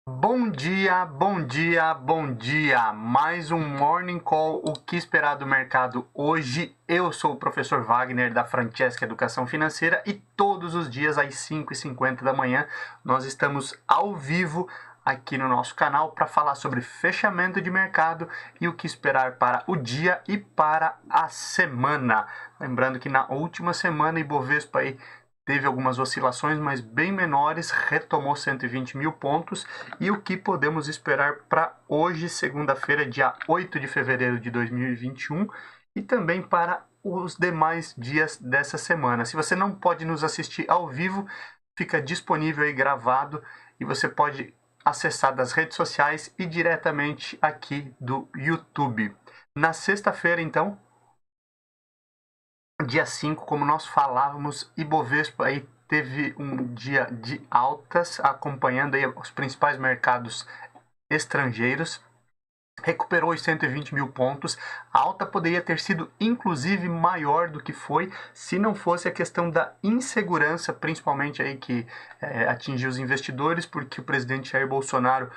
Bom dia, bom dia, bom dia! Mais um Morning Call, o que esperar do mercado hoje? Eu sou o professor Wagner da Francesca Educação Financeira e todos os dias às 5h50 da manhã nós estamos ao vivo aqui no nosso canal para falar sobre fechamento de mercado e o que esperar para o dia e para a semana. Lembrando que na última semana Ibovespa aí teve algumas oscilações, mas bem menores, retomou 120 mil pontos. E o que podemos esperar para hoje, segunda-feira, dia 8 de fevereiro de 2021, e também para os demais dias dessa semana. Se você não pode nos assistir ao vivo, fica disponível aí gravado e você pode acessar das redes sociais e diretamente aqui do YouTube. Na sexta-feira, então, dia 5, como nós falávamos, Ibovespa aí teve um dia de altas, acompanhando aí os principais mercados estrangeiros, recuperou os 120 mil pontos. A alta poderia ter sido inclusive maior do que foi, se não fosse a questão da insegurança, principalmente aí que atingiu os investidores, porque o presidente Jair Bolsonaro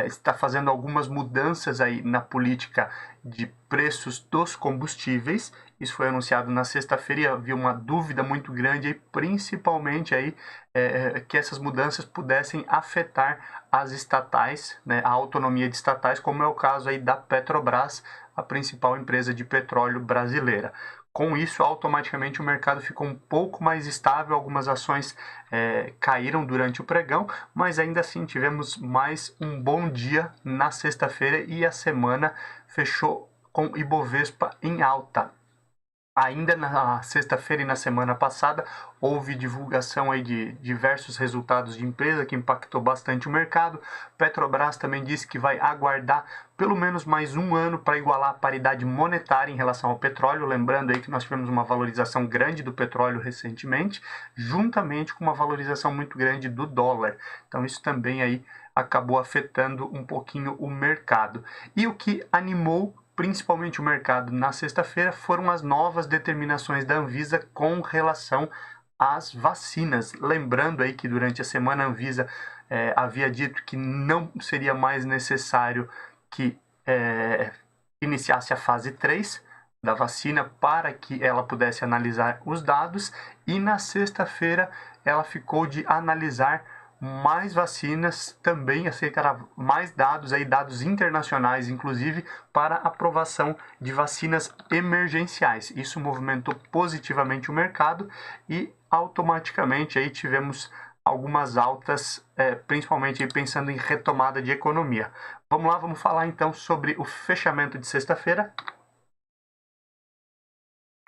está fazendo algumas mudanças aí na política de preços dos combustíveis. Isso foi anunciado na sexta-feira e havia uma dúvida muito grande aí, principalmente aí que essas mudanças pudessem afetar as estatais, né, a autonomia de estatais, como é o caso aí da Petrobras, a principal empresa de petróleo brasileira. Com isso, automaticamente o mercado ficou um pouco mais estável, algumas ações caíram durante o pregão, mas ainda assim tivemos mais um bom dia na sexta-feira e a semana fechou com Ibovespa em alta. Ainda na sexta-feira e na semana passada, houve divulgação aí de diversos resultados de empresa que impactou bastante o mercado. Petrobras também disse que vai aguardar pelo menos mais um ano para igualar a paridade monetária em relação ao petróleo. Lembrando aí que nós tivemos uma valorização grande do petróleo recentemente, juntamente com uma valorização muito grande do dólar. Então isso também aí acabou afetando um pouquinho o mercado. E o que animou principalmente o mercado na sexta-feira, foram as novas determinações da Anvisa com relação às vacinas. Lembrando aí que durante a semana a Anvisa havia dito que não seria mais necessário que iniciasse a fase 3 da vacina para que ela pudesse analisar os dados, e na sexta-feira ela ficou de analisar mais vacinas, também aceitará mais dados, aí, dados internacionais, inclusive, para aprovação de vacinas emergenciais. Isso movimentou positivamente o mercado e automaticamente aí tivemos algumas altas, principalmente aí pensando em retomada de economia. Vamos lá, vamos falar então sobre o fechamento de sexta-feira.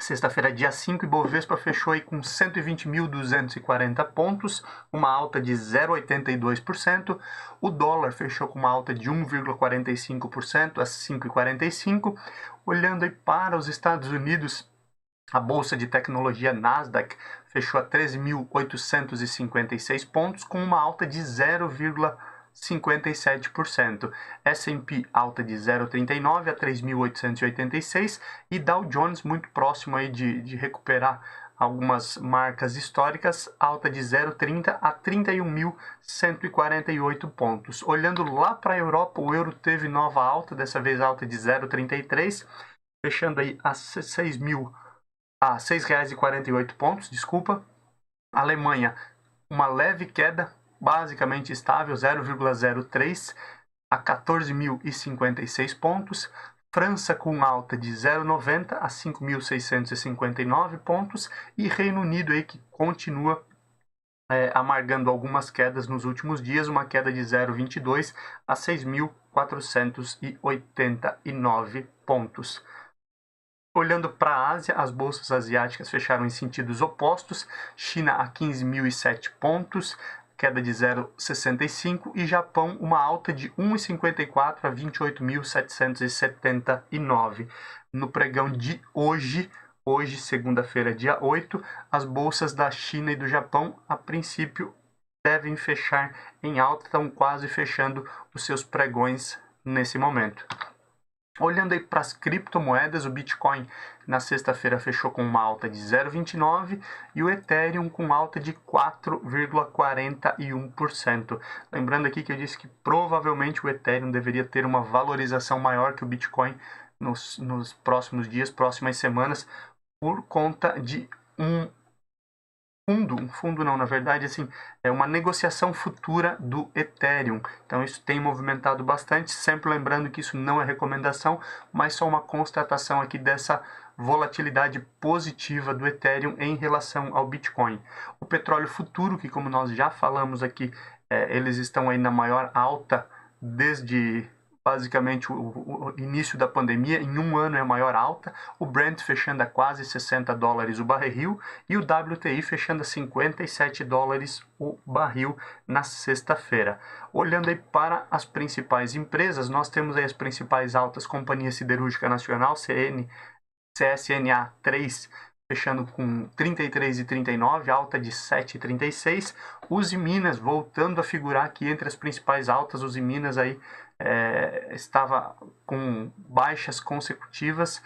Sexta-feira, dia 5, Ibovespa fechou aí com 120.240 pontos, uma alta de 0,82%. O dólar fechou com uma alta de 1,45% a 5,45. Olhando aí para os Estados Unidos, a bolsa de tecnologia Nasdaq fechou a 13.856 pontos, com uma alta de 0,57%. S&P alta de 0,39 a 3.886 e Dow Jones muito próximo aí de recuperar algumas marcas históricas, alta de 0,30 a 31.148 pontos. Olhando lá para a Europa, o euro teve nova alta, dessa vez alta de 0,33, fechando aí a R$ 6,48 pontos, desculpa. Alemanha, uma leve queda, basicamente estável, 0,03 a 14.056 pontos. França com alta de 0,90 a 5.659 pontos. E Reino Unido aí que continua amargando algumas quedas nos últimos dias, uma queda de 0,22 a 6.489 pontos. Olhando para a Ásia, as bolsas asiáticas fecharam em sentidos opostos. China a 15.007 pontos, queda de 0,65, e Japão uma alta de 1,54 a 28.779. No pregão de hoje, segunda-feira, dia 8, as bolsas da China e do Japão, a princípio, devem fechar em alta, estão quase fechando os seus pregões nesse momento. Olhando aí para as criptomoedas, o Bitcoin na sexta-feira fechou com uma alta de 0,29 e o Ethereum com alta de 4,41%. Lembrando aqui que eu disse que provavelmente o Ethereum deveria ter uma valorização maior que o Bitcoin nos próximos dias, próximas semanas, por conta de um fundo não, na verdade, assim, é uma negociação futura do Ethereum. Então isso tem movimentado bastante, sempre lembrando que isso não é recomendação, mas só uma constatação aqui dessa volatilidade positiva do Ethereum em relação ao Bitcoin. O petróleo futuro, que como nós já falamos aqui, eles estão aí na maior alta desde basicamente o início da pandemia, em um ano é a maior alta, o Brent fechando a quase $60 o barril e o WTI fechando a $57 o barril na sexta-feira. Olhando aí para as principais empresas, nós temos aí as principais altas: Companhia Siderúrgica Nacional, CSNA 3, fechando com 33,39, alta de 7,36. Uzi Minas voltando a figurar aqui entre as principais altas. Uzi Minas aí estava com baixas consecutivas,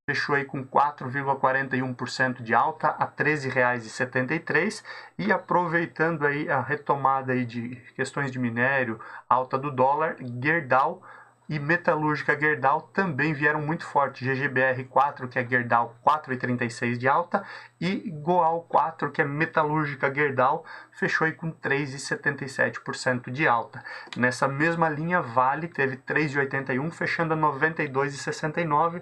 fechou aí com 4,41% de alta a R$ 13,73, e aproveitando aí a retomada aí de questões de minério, alta do dólar, Gerdau e Metalúrgica Gerdau também vieram muito forte. GGBR 4, que é Gerdau, 4,36 de alta, e Goal 4, que é Metalúrgica Gerdau, fechou aí com 3,77% de alta. Nessa mesma linha, Vale teve 3,81, fechando a 92,69,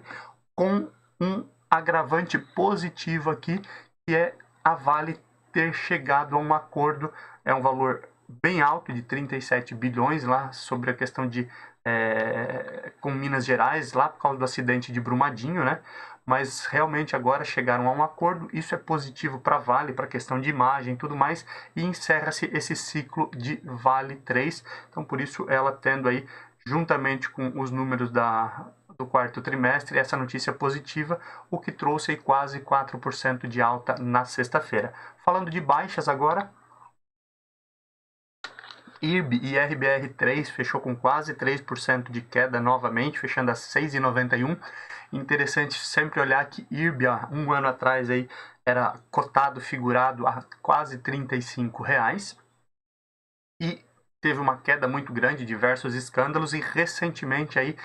com um agravante positivo aqui, que é a Vale ter chegado a um acordo, é um valor bem alto de 37 bilhões lá, sobre a questão de com Minas Gerais, lá por causa do acidente de Brumadinho, né? Mas realmente agora chegaram a um acordo. Isso é positivo para a Vale, para a questão de imagem e tudo mais, e encerra-se esse ciclo de Vale 3. Então, por isso, ela tendo aí, juntamente com os números do quarto trimestre, essa notícia positiva, o que trouxe aí quase 4% de alta na sexta-feira. Falando de baixas agora, IRB e RBR3 fechou com quase 3% de queda novamente, fechando a 6,91. Interessante sempre olhar que IRB, há um ano atrás, aí, era cotado, figurado a quase R$ 35, e teve uma queda muito grande, diversos escândalos, e recentemente aí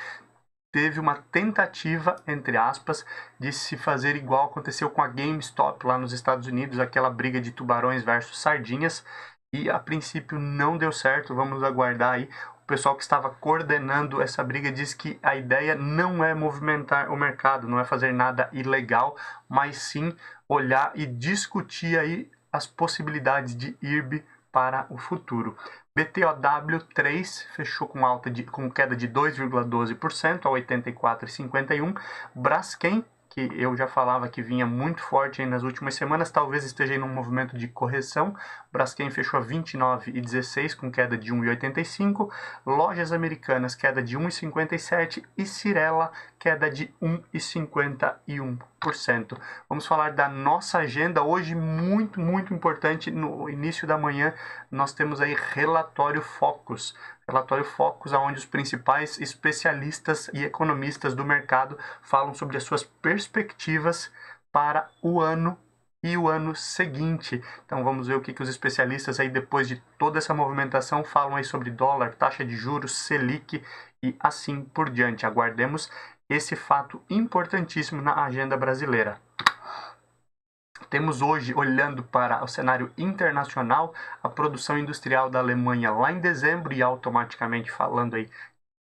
teve uma tentativa, entre aspas, de se fazer igual aconteceu com a GameStop lá nos Estados Unidos, aquela briga de tubarões versus sardinhas, e a princípio não deu certo. Vamos aguardar aí. O pessoal que estava coordenando essa briga diz que a ideia não é movimentar o mercado, não é fazer nada ilegal, mas sim olhar e discutir aí as possibilidades de IRB para o futuro. BTOW3 fechou com queda de 2,12% a 84,51. Braskem, que eu já falava que vinha muito forte aí nas últimas semanas, talvez esteja em um movimento de correção. Braskem fechou a 29,16 com queda de 1,85. Lojas Americanas, queda de 1,57, e Cyrela, queda de 1,51%. Vamos falar da nossa agenda hoje, muito, muito importante. No início da manhã nós temos aí relatório Focus, onde os principais especialistas e economistas do mercado falam sobre as suas perspectivas para o ano e o ano seguinte. Então vamos ver o que os especialistas aí, depois de toda essa movimentação, falam aí sobre dólar, taxa de juros, Selic e assim por diante. Aguardemos esse fato importantíssimo na agenda brasileira. Temos hoje, olhando para o cenário internacional, a produção industrial da Alemanha lá em dezembro, e automaticamente falando aí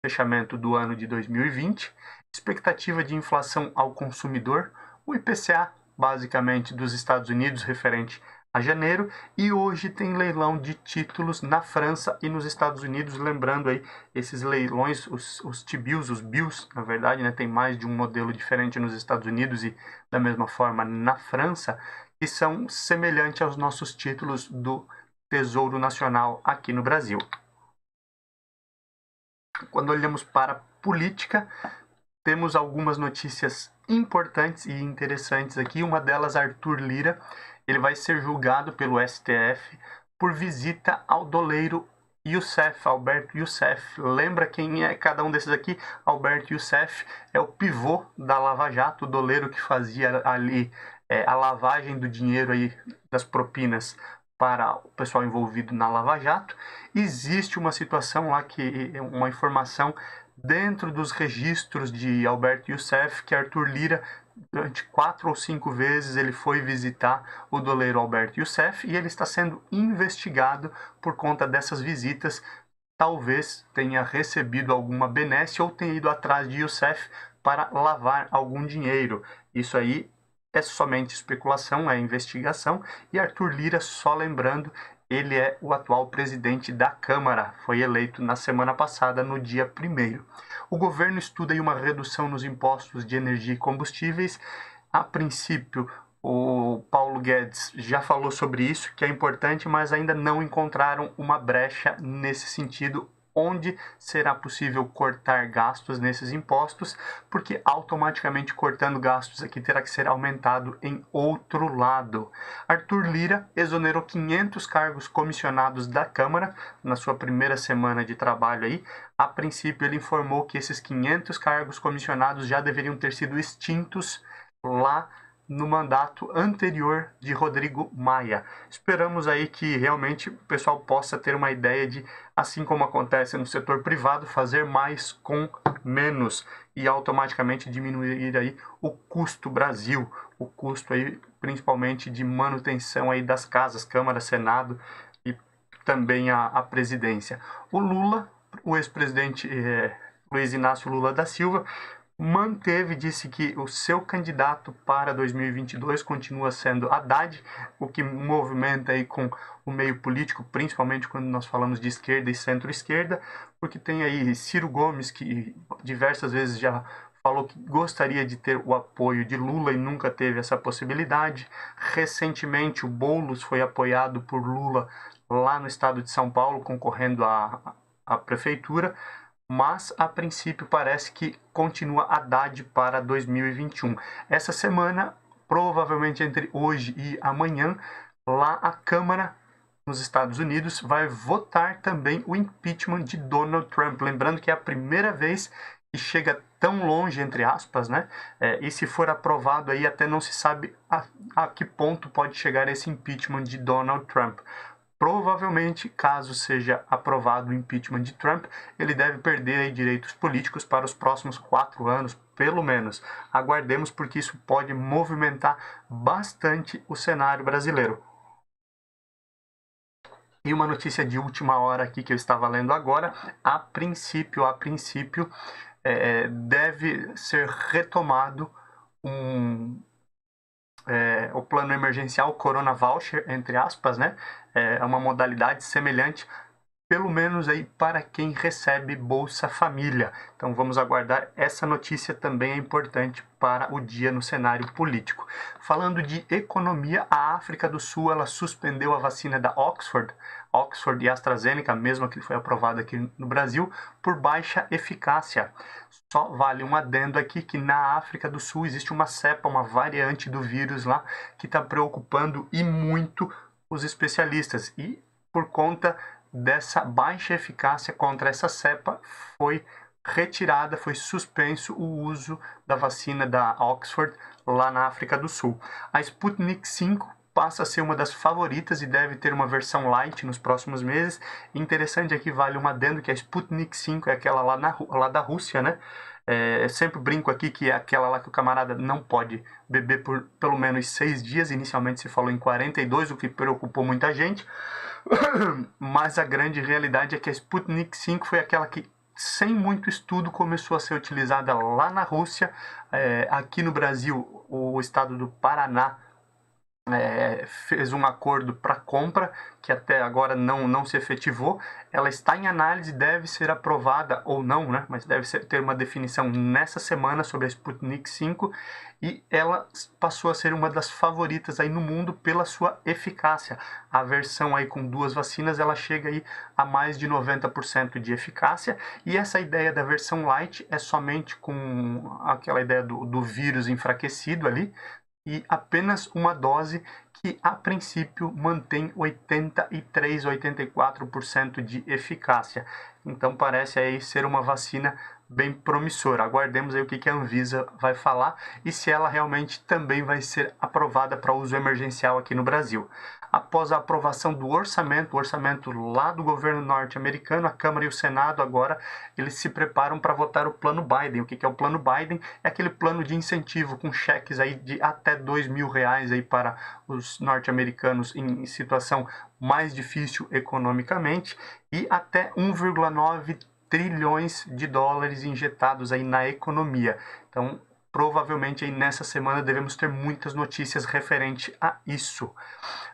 fechamento do ano de 2020, expectativa de inflação ao consumidor, o IPCA, basicamente dos Estados Unidos, referente a janeiro, e hoje tem leilão de títulos na França e nos Estados Unidos. Lembrando aí, esses leilões, os T-bills, os bills, na verdade, né, tem mais de um modelo diferente nos Estados Unidos e da mesma forma na França, que são semelhantes aos nossos títulos do Tesouro Nacional aqui no Brasil. Quando olhamos para a política, temos algumas notícias importantes e interessantes aqui. Uma delas, Arthur Lira, ele vai ser julgado pelo STF por visita ao doleiro Youssef, Alberto Youssef. Lembra quem é cada um desses aqui? Alberto Youssef é o pivô da Lava Jato, o doleiro que fazia ali a lavagem do dinheiro aí das propinas para o pessoal envolvido na Lava Jato. Existe uma situação lá, uma informação dentro dos registros de Alberto Youssef, que Arthur Lira, durante 4 ou 5 vezes, ele foi visitar o doleiro Alberto Youssef, e ele está sendo investigado por conta dessas visitas. Talvez tenha recebido alguma benesse ou tenha ido atrás de Youssef para lavar algum dinheiro. Isso aí é somente especulação, é investigação. E Arthur Lira, só lembrando, ele é o atual presidente da Câmara, foi eleito na semana passada, no dia 1º. O governo estuda aí uma redução nos impostos de energia e combustíveis. A princípio, o Paulo Guedes já falou sobre isso, que é importante, mas ainda não encontraram uma brecha nesse sentido, onde será possível cortar gastos nesses impostos, porque automaticamente cortando gastos aqui terá que ser aumentado em outro lado. Arthur Lira exonerou 500 cargos comissionados da Câmara na sua primeira semana de trabalho aí. A princípio, ele informou que esses 500 cargos comissionados já deveriam ter sido extintos lá no mandato anterior de Rodrigo Maia. Esperamos aí que realmente o pessoal possa ter uma ideia de, assim como acontece no setor privado, fazer mais com menos e automaticamente diminuir aí o custo Brasil, o custo aí principalmente de manutenção aí das casas, Câmara, Senado e também a presidência. O Lula, o ex-presidente Luiz Inácio Lula da Silva, disse que o seu candidato para 2022 continua sendo Haddad, o que movimenta aí com o meio político, principalmente quando nós falamos de esquerda e centro-esquerda, porque tem aí Ciro Gomes, que diversas vezes já falou que gostaria de ter o apoio de Lula e nunca teve essa possibilidade. Recentemente, o Boulos foi apoiado por Lula lá no estado de São Paulo, concorrendo à prefeitura, mas a princípio parece que continua Haddad para 2021. Essa semana, provavelmente entre hoje e amanhã, lá a Câmara nos Estados Unidos vai votar também o impeachment de Donald Trump. Lembrando que é a primeira vez que chega tão longe, entre aspas, né? E se for aprovado aí, até não se sabe a que ponto pode chegar esse impeachment de Donald Trump. Provavelmente, caso seja aprovado o impeachment de Trump, ele deve perder aí direitos políticos para os próximos 4 anos, pelo menos. Aguardemos, porque isso pode movimentar bastante o cenário brasileiro. E uma notícia de última hora aqui que eu estava lendo agora: a princípio, deve ser retomado o plano emergencial Corona Voucher, entre aspas, né? É uma modalidade semelhante, pelo menos aí para quem recebe Bolsa Família. Então vamos aguardar. Essa notícia também é importante para o dia no cenário político. Falando de economia, a África do Sul, ela suspendeu a vacina da Oxford e AstraZeneca, mesmo que foi aprovada aqui no Brasil, por baixa eficácia. Só vale um adendo aqui que na África do Sul existe uma cepa, uma variante do vírus lá, que está preocupando e muito os especialistas. E por conta dessa baixa eficácia contra essa cepa, foi suspenso o uso da vacina da Oxford lá na África do Sul. A Sputnik V passa a ser uma das favoritas e deve ter uma versão light nos próximos meses. Interessante aqui, vale um adendo, que a Sputnik V é aquela lá da Rússia, né? Eu sempre brinco aqui que é aquela lá que o camarada não pode beber por pelo menos 6 dias. Inicialmente se falou em 42, o que preocupou muita gente. Mas a grande realidade é que a Sputnik V foi aquela que, sem muito estudo, começou a ser utilizada lá na Rússia. Aqui no Brasil, o estado do Paraná fez um acordo para compra, que até agora não se efetivou. Ela está em análise, deve ser aprovada ou não, né? Mas deve ter uma definição nessa semana sobre a Sputnik V, e ela passou a ser uma das favoritas aí no mundo pela sua eficácia. A versão aí com 2 vacinas, ela chega aí a mais de 90% de eficácia, e essa ideia da versão light é somente com aquela ideia do vírus enfraquecido ali, e apenas uma dose que a princípio mantém 83, 84% de eficácia. Então parece aí ser uma vacina bem promissora. Aguardemos aí o que a Anvisa vai falar e se ela realmente também vai ser aprovada para uso emergencial aqui no Brasil. Após a aprovação do orçamento, o orçamento lá do governo norte-americano, a Câmara e o Senado agora, eles se preparam para votar o plano Biden. O que é o plano Biden? É aquele plano de incentivo com cheques aí de até R$2.000 aí para os norte-americanos em situação mais difícil economicamente e até 1,9 trilhões de dólares injetados aí na economia. Então, provavelmente aí nessa semana devemos ter muitas notícias referente a isso.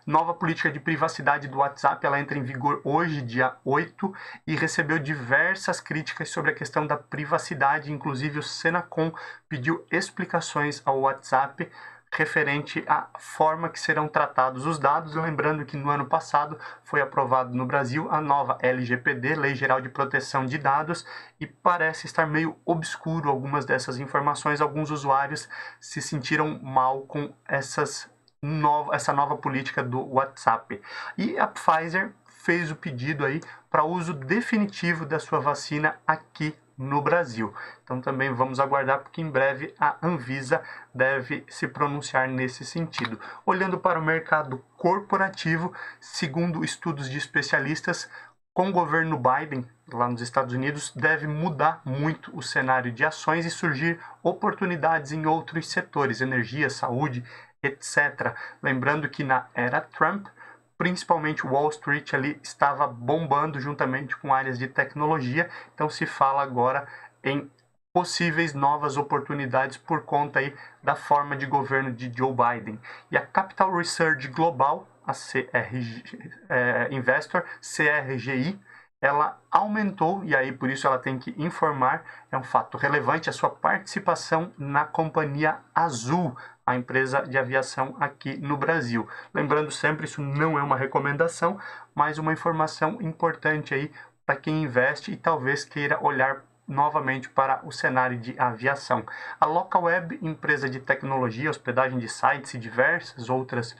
Nova política de privacidade do WhatsApp, ela entra em vigor hoje, dia 8, e recebeu diversas críticas sobre a questão da privacidade, inclusive o Senacom pediu explicações ao WhatsApp referente à forma que serão tratados os dados, lembrando que no ano passado foi aprovado no Brasil a nova LGPD, Lei Geral de Proteção de Dados, e parece estar meio obscuro algumas dessas informações, alguns usuários se sentiram mal com essa nova política do WhatsApp. E a Pfizer fez o pedido aí para uso definitivo da sua vacina aqui no Brasil. Então também vamos aguardar, porque em breve a Anvisa deve se pronunciar nesse sentido. Olhando para o mercado corporativo, segundo estudos de especialistas, com o governo Biden, lá nos Estados Unidos, deve mudar muito o cenário de ações e surgir oportunidades em outros setores, energia, saúde, etc. Lembrando que na era Trump, principalmente Wall Street ali estava bombando juntamente com áreas de tecnologia, então se fala agora em possíveis novas oportunidades por conta aí da forma de governo de Joe Biden. E a Capital Research Global, a Investor, CRGI, ela aumentou, e aí por isso ela tem que informar, é um fato relevante, a sua participação na companhia Azul, a empresa de aviação aqui no Brasil. Lembrando sempre, isso não é uma recomendação, mas uma informação importante aí para quem investe e talvez queira olhar novamente para o cenário de aviação. A Localweb, empresa de tecnologia, hospedagem de sites e diversas outras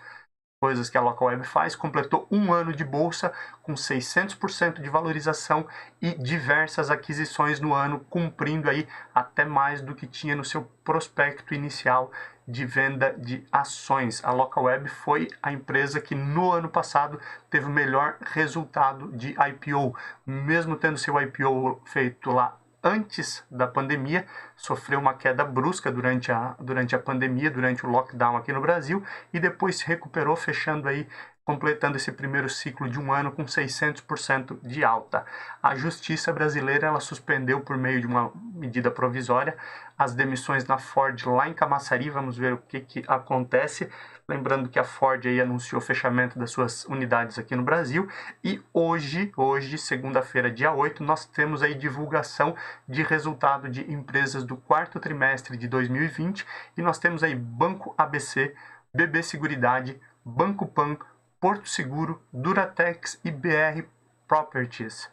coisas que a Localweb faz, completou um ano de bolsa com 600% de valorização e diversas aquisições no ano, cumprindo aí até mais do que tinha no seu prospecto inicial de venda de ações. A Localweb foi a empresa que no ano passado teve o melhor resultado de IPO, mesmo tendo seu IPO feito lá antes da pandemia, sofreu uma queda brusca durante a pandemia, durante o lockdown aqui no Brasil, e depois se recuperou, fechando aí, completando esse primeiro ciclo de um ano com 600% de alta. A Justiça brasileira, ela suspendeu por meio de uma medida provisória as demissões na Ford lá em Camaçari. Vamos ver o que acontece. Lembrando que a Ford aí anunciou o fechamento das suas unidades aqui no Brasil. E hoje, segunda-feira, dia 8, nós temos aí divulgação de resultado de empresas do quarto trimestre de 2020. E nós temos aí Banco ABC, BB Seguridade, Banco Pan, Porto Seguro, Duratex e BR Properties.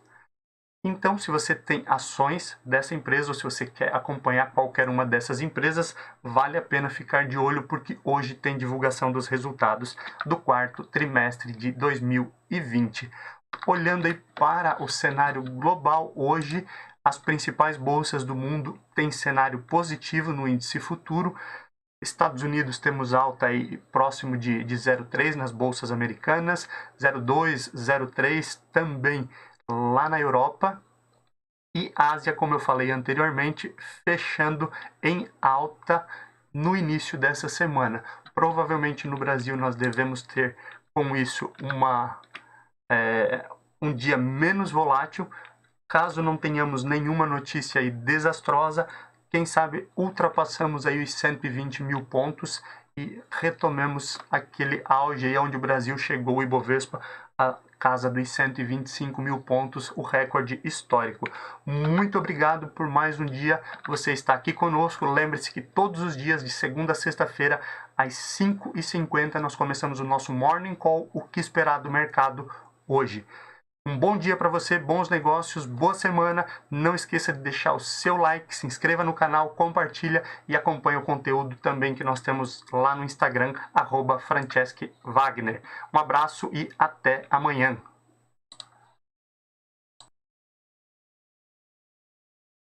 Então, se você tem ações dessa empresa ou se você quer acompanhar qualquer uma dessas empresas, vale a pena ficar de olho, porque hoje tem divulgação dos resultados do quarto trimestre de 2020. Olhando aí para o cenário global, hoje as principais bolsas do mundo têm cenário positivo no índice futuro. Estados Unidos temos alta aí próximo de 0,3 nas bolsas americanas, 0,2, 0,3 também lá na Europa, e Ásia, como eu falei anteriormente, fechando em alta no início dessa semana. Provavelmente no Brasil nós devemos ter com isso um dia menos volátil, caso não tenhamos nenhuma notícia aí desastrosa. Quem sabe ultrapassamos aí os 120 mil pontos e retomemos aquele auge aí onde o Brasil chegou, o Ibovespa, a casa dos 125 mil pontos, o recorde histórico. Muito obrigado por mais um dia você está aqui conosco. Lembre-se que todos os dias, de segunda a sexta-feira, às 5h50, nós começamos o nosso Morning Call, o que esperar do mercado hoje. Um bom dia para você, bons negócios, boa semana. Não esqueça de deixar o seu like, se inscreva no canal, compartilha e acompanhe o conteúdo também que nós temos lá no Instagram, @Franceschi Wagner. Um abraço e até amanhã.